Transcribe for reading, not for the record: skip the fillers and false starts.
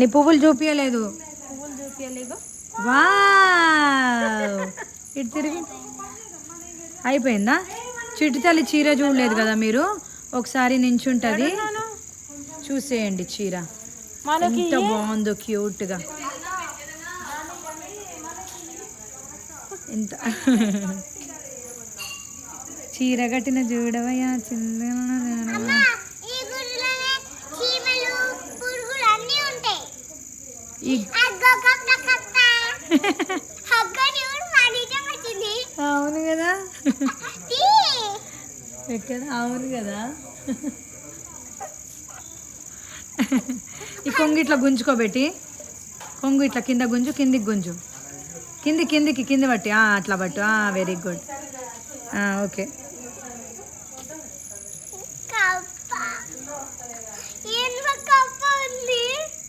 నీ పువ్వులు చూపించలేదు. వావ్, ఇటు తిరిగి అయిపోయిందా? చిట్టి తల్లి చీర చూడలేదు కదా మీరు, ఒకసారి నించుంటుంది చూసేయండి. చీర ఎంత బాగుందో, క్యూట్గా. ఎంత చీర కట్టిన చూడవయ్యా చిన్న. అవును కదా, ఎక్కడ? అవును కదా. ఈ కొంగు ఇట్లా గుంజుకోబెట్టి, కొంగు ఇట్లా కింద గుంజు, కిందికి గుంజు, కిందికి కింది పట్టి, అట్లా పట్టు. Very good. ఓకే.